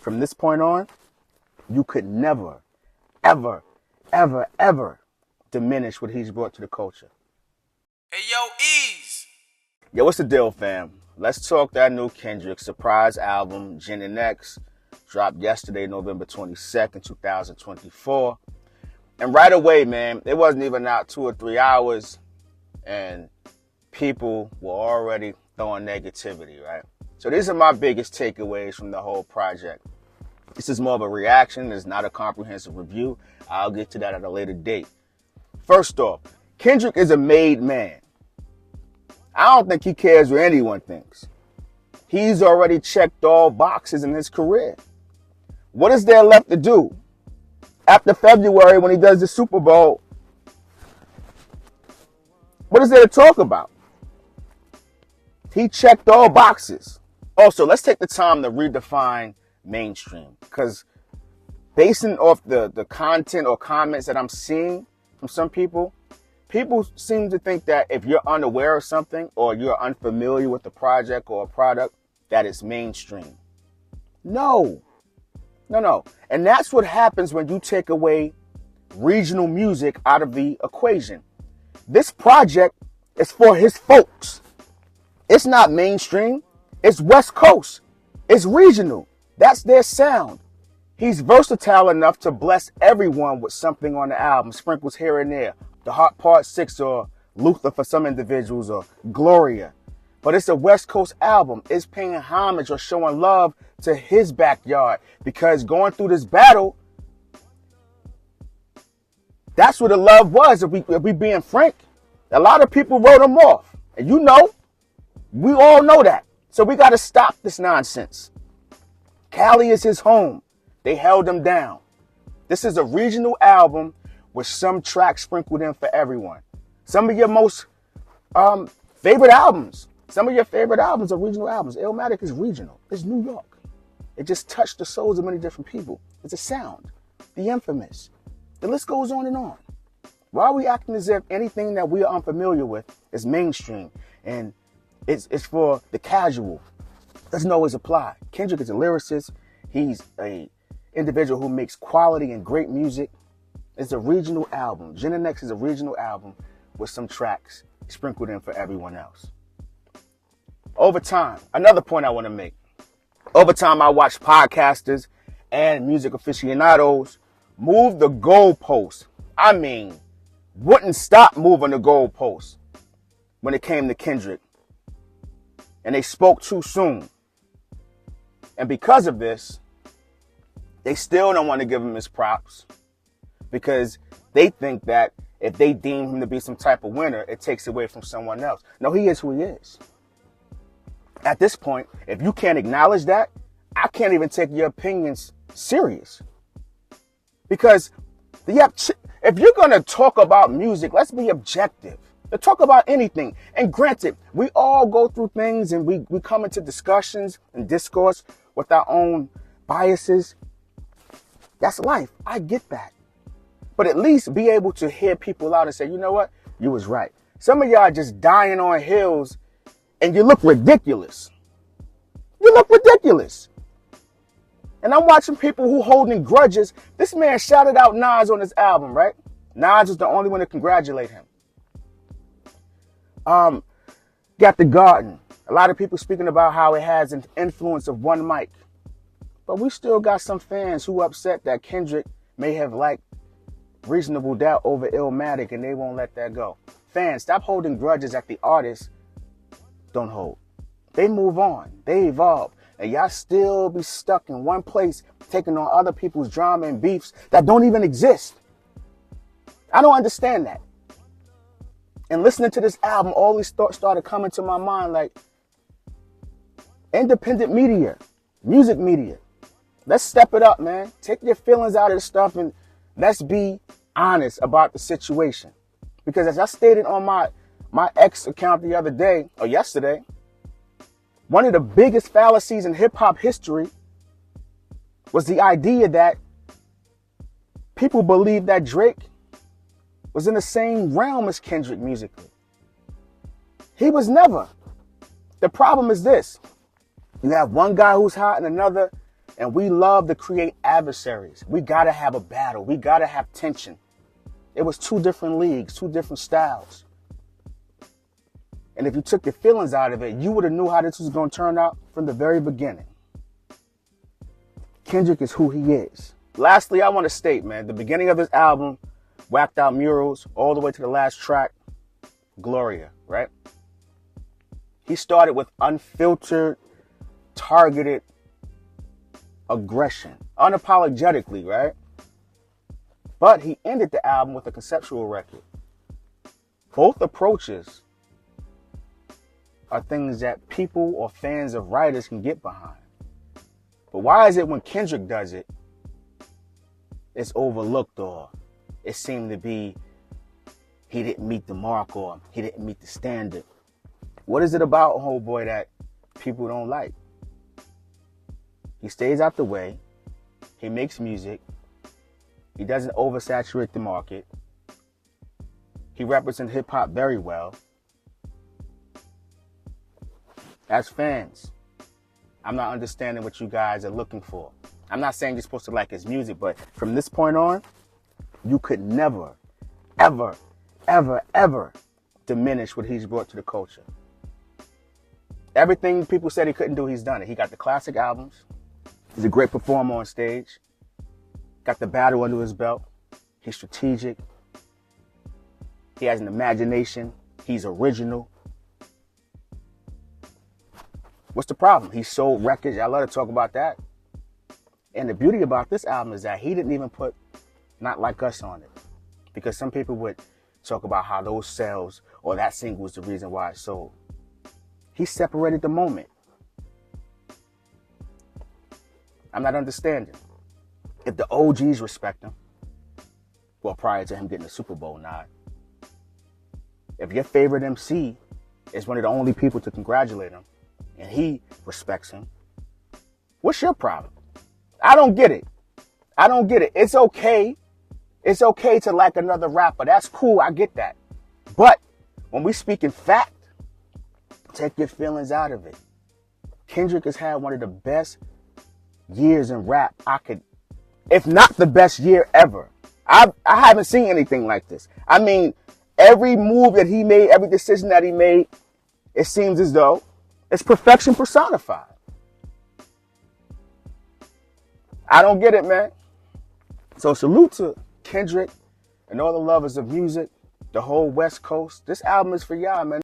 From this point on, you could never, ever, ever, ever diminish what he's brought to the culture. Hey, yo, Eeze. Yo, what's the deal, fam? Let's talk that new Kendrick surprise album, GNX, dropped yesterday, November 22nd, 2024. And right away, man, it wasn't even out 2 or 3 hours, and people were already throwing negativity, right? So these are my biggest takeaways from the whole project. This is more of a reaction. It's not a comprehensive review. I'll get to that at a later date. First off, Kendrick is a made man. I don't think he cares what anyone thinks. He's already checked all boxes in his career. What is there left to do? After February, when he does the Super Bowl, what is there to talk about? He checked all boxes. Also, let's take the time to redefine mainstream, because basing off the content or comments that I'm seeing from some people seem to think that if you're unaware of something or you're unfamiliar with the project or a product, that it's mainstream. No. And that's what happens when you take away regional music out of the equation. This project is for his folks. It's not mainstream. It's West Coast. It's regional. That's their sound. He's versatile enough to bless everyone with something on the album, sprinkles here and there. The Heart Part 6 or Luther for some individuals or Gloria. But it's a West Coast album. It's paying homage or showing love to his backyard, because going through this battle, that's where the love was. If we being frank, a lot of people wrote him off. And we all know that. So we got to stop this nonsense. Cali is his home. They held him down. This is a regional album with some tracks sprinkled in for everyone. Some of your most favorite albums. Some of your favorite albums are regional albums. Illmatic is regional. It's New York. It just touched the souls of many different people. It's a sound. The Infamous. The list goes on and on. Why are we acting as if anything that we are unfamiliar with is mainstream and it's for the casual? Doesn't always apply. Kendrick is a lyricist. He's a individual who makes quality and great music. It's a regional album. GNX is a regional album with some tracks sprinkled in for everyone else. Over time, another point I want to make. Over time, I watched podcasters and music aficionados move the goalposts. I mean, wouldn't stop moving the goalposts when it came to Kendrick. And they spoke too soon. And because of this, they still don't want to give him his props, because they think that if they deem him to be some type of winner, it takes away from someone else. No, he is who he is. At this point, if you can't acknowledge that, I can't even take your opinions serious. Because if you're going to talk about music, let's be objective. Let's talk about anything. And granted, we all go through things and we come into discussions and discourse with our own biases. That's life. I get that. But at least be able to hear people out and say, you know what? You was right. Some of y'all are just dying on hills and you look ridiculous. You look ridiculous. And I'm watching people who holding grudges. This man shouted out Nas on his album, right? Nas was the only one to congratulate him. Got The Garden. A lot of people speaking about how it has an influence of one mic. But we still got some fans who upset that Kendrick may have liked Reasonable Doubt over Illmatic, and they won't let that go. Fans, stop holding grudges that the artists don't hold. They move on. They evolve. And y'all still be stuck in one place, taking on other people's drama and beefs that don't even exist. I don't understand that. And listening to this album, all these thoughts started coming to my mind, like independent media, music media. Let's step it up, man. Take your feelings out of the stuff and let's be honest about the situation. Because as I stated on my X account the other day, or yesterday, one of the biggest fallacies in hip hop history was the idea that people believe that Drake was in the same realm as Kendrick musically. He was never. The problem is this. You have one guy who's hot and another, And we love to create adversaries. We got to have a battle. We got to have tension. It was two different leagues, two different styles. And if you took your feelings out of it, you would have knew how this was going to turn out from the very beginning. Kendrick is who he is. Lastly, I want to state, man, the beginning of this album, Whacked Out Murals, all the way to the last track, Gloria, right? He started with unfiltered, targeted aggression, unapologetically, right? But he ended the album with a conceptual record. Both approaches are things that people or fans of writers can get behind. But why is it when Kendrick does it, it's overlooked, or it seemed to be he didn't meet the mark or he didn't meet the standard? What is it about homeboy that people don't like? He stays out the way. He makes music. He doesn't oversaturate the market. He represents hip-hop very well. As fans, I'm not understanding what you guys are looking for. I'm not saying you're supposed to like his music, but from this point on, you could never, ever, ever, ever diminish what he's brought to the culture. Everything people said he couldn't do, he's done it. He got the classic albums. He's a great performer on stage. Got the battle under his belt. He's strategic. He has an imagination. He's original. What's the problem? He sold records. I love to talk about that. And the beauty about this album is that he didn't even put Not Like Us on it. Because some people would talk about how those sales or that single was the reason why it sold. He separated the moment. I'm not understanding. If the OGs respect him, well, prior to him getting the Super Bowl nod, if your favorite MC is one of the only people to congratulate him, and he respects him, what's your problem? I don't get it. I don't get it. It's okay. It's okay to like another rapper. That's cool. I get that. But when we speak in fact, take your feelings out of it. Kendrick has had one of the best years in rap I could, if not the best year ever. I haven't seen anything like this. I mean, every move that he made, every decision that he made, it seems as though it's perfection personified. I don't get it, man. So salute to Kendrick and all the lovers of music, the whole West Coast. This album is for y'all, man.